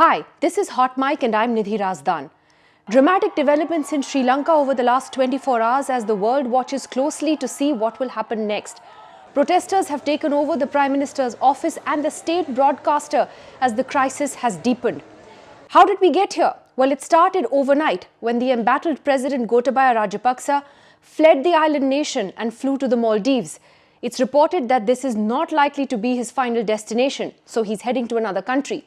Hi, this is Hot Mic and I'm Nidhi Razdan. Dramatic developments in Sri Lanka over the last 24 hours as the world watches closely to see what will happen next. Protesters have taken over the Prime Minister's office and the state broadcaster as the crisis has deepened. How did we get here? Well, it started overnight when the embattled President Gotabaya Rajapaksa fled the island nation and flew to the Maldives. It's reported that this is not likely to be his final destination, so he's heading to another country.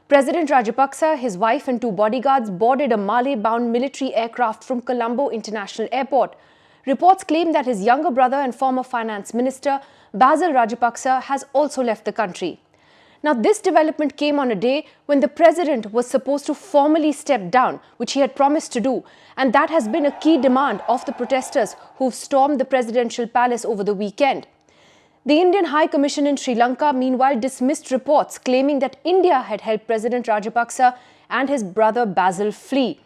President Rajapaksa, his wife and two bodyguards boarded a Malé-bound military aircraft from Colombo International Airport. Reports claim that his younger brother and former finance minister, Basil Rajapaksa, has also left the country. Now, this development came on a day when the president was supposed to formally step down, which he had promised to do, and that has been a key demand of the protesters who've stormed the presidential palace over the weekend. The Indian High Commission in Sri Lanka, meanwhile, dismissed reports claiming that India had helped President Rajapaksa and his brother Basil flee.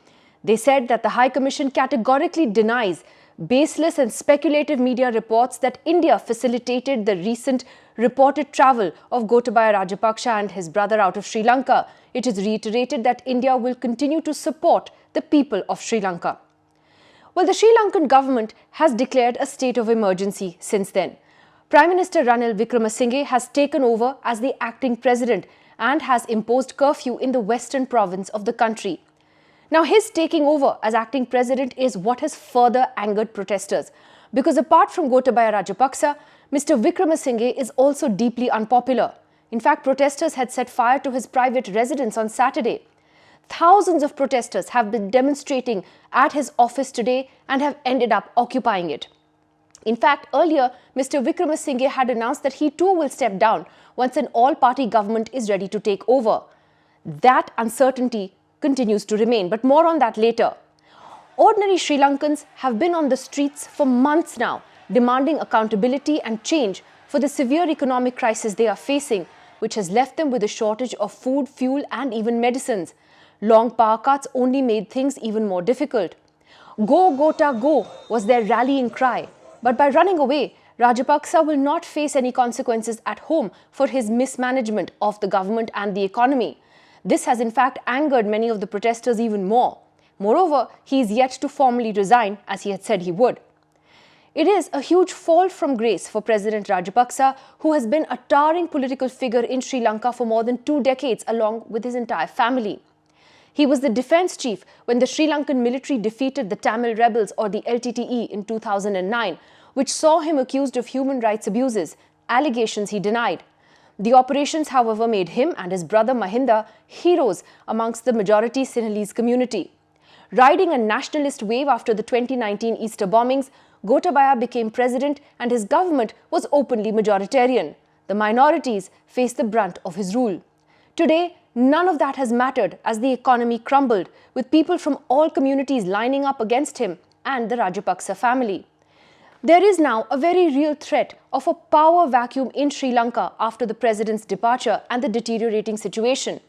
They said that the High Commission categorically denies baseless and speculative media reports that India facilitated the recent reported travel of Gotabaya Rajapaksa and his brother out of Sri Lanka. It is reiterated that India will continue to support the people of Sri Lanka. Well, the Sri Lankan government has declared a state of emergency since then. Prime Minister Ranil Wickremesinghe has taken over as the acting president and has imposed curfew in the western province of the country. Now, his taking over as acting president is what has further angered protesters, because apart from Gotabaya Rajapaksa, Mr. Wickremesinghe is also deeply unpopular. In fact, protesters had set fire to his private residence on Saturday. Thousands of protesters have been demonstrating at his office today and have ended up occupying it. In fact, earlier, Mr. Wickremesinghe had announced that he too will step down once an all-party government is ready to take over. That uncertainty continues to remain, but more on that later. Ordinary Sri Lankans have been on the streets for months now, demanding accountability and change for the severe economic crisis they are facing, which has left them with a shortage of food, fuel and even medicines. Long power cuts only made things even more difficult. Go, Gota, go was their rallying cry. But by running away, Rajapaksa will not face any consequences at home for his mismanagement of the government and the economy. This has in fact angered many of the protesters even more. Moreover, he is yet to formally resign as he had said he would. It is a huge fall from grace for President Rajapaksa, who has been a towering political figure in Sri Lanka for more than 2 decades along with his entire family. He was the defense chief when the Sri Lankan military defeated the Tamil rebels or the LTTE in 2009, which saw him accused of human rights abuses, allegations he denied. The operations, however, made him and his brother Mahinda heroes amongst the majority Sinhalese community. Riding a nationalist wave after the 2019 Easter bombings, Gotabaya became president and his government was openly majoritarian. The minorities faced the brunt of his rule. Today, none of that has mattered as the economy crumbled, with people from all communities lining up against him and the Rajapaksa family. There is now a very real threat of a power vacuum in Sri Lanka after the president's departure and the deteriorating situation.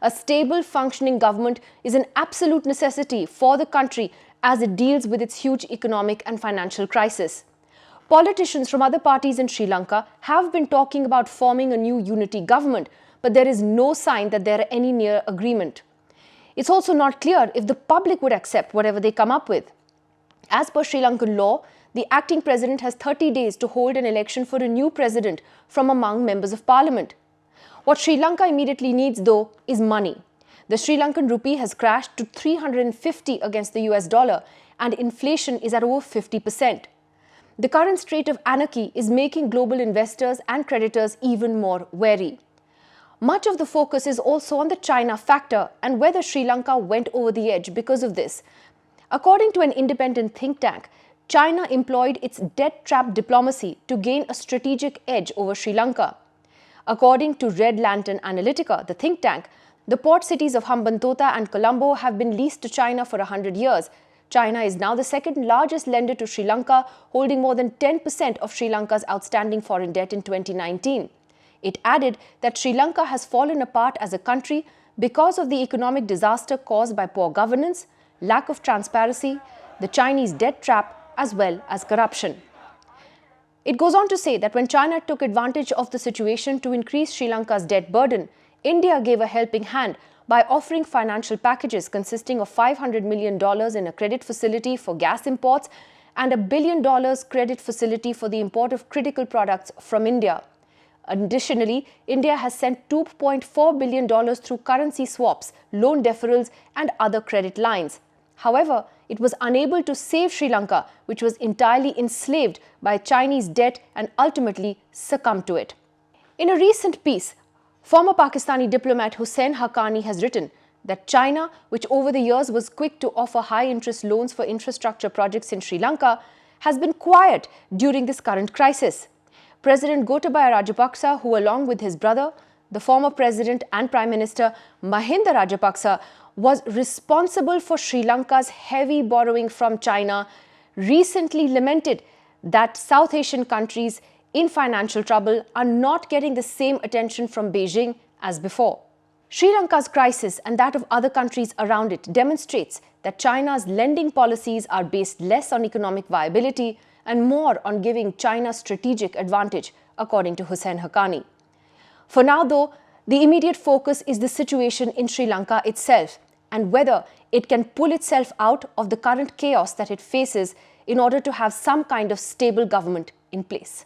A stable, functioning government is an absolute necessity for the country as it deals with its huge economic and financial crisis. Politicians from other parties in Sri Lanka have been talking about forming a new unity government, but there is no sign that they are any near agreement. It's also not clear if the public would accept whatever they come up with. As per Sri Lankan law, the acting president has 30 days to hold an election for a new president from among members of parliament. What Sri Lanka immediately needs, though, is money. The Sri Lankan rupee has crashed to 350 against the US dollar and inflation is at over 50%. The current state of anarchy is making global investors and creditors even more wary. Much of the focus is also on the China factor and whether Sri Lanka went over the edge because of this. According to an independent think tank, China employed its debt-trap diplomacy to gain a strategic edge over Sri Lanka. According to Red Lantern Analytica, the think tank, the port cities of Hambantota and Colombo have been leased to China for 100 years. China is now the second largest lender to Sri Lanka, holding more than 10% of Sri Lanka's outstanding foreign debt in 2019. It added that Sri Lanka has fallen apart as a country because of the economic disaster caused by poor governance, lack of transparency, the Chinese debt trap, as well as corruption. It goes on to say that when China took advantage of the situation to increase Sri Lanka's debt burden, India gave a helping hand by offering financial packages consisting of $500 million in a credit facility for gas imports and $1 billion credit facility for the import of critical products from India. Additionally, India has sent $2.4 billion through currency swaps, loan deferrals and other credit lines. However, it was unable to save Sri Lanka, which was entirely enslaved by Chinese debt and ultimately succumbed to it. In a recent piece, former Pakistani diplomat Hussain Haqqani has written that China, which over the years was quick to offer high-interest loans for infrastructure projects in Sri Lanka, has been quiet during this current crisis. President Gotabaya Rajapaksa, who along with his brother, the former President and Prime Minister Mahinda Rajapaksa, was responsible for Sri Lanka's heavy borrowing from China, recently lamented that South Asian countries in financial trouble are not getting the same attention from Beijing as before. Sri Lanka's crisis and that of other countries around it demonstrates that China's lending policies are based less on economic viability and more on giving China strategic advantage, according to Hussain Haqqani. For now, though, the immediate focus is the situation in Sri Lanka itself and whether it can pull itself out of the current chaos that it faces in order to have some kind of stable government in place.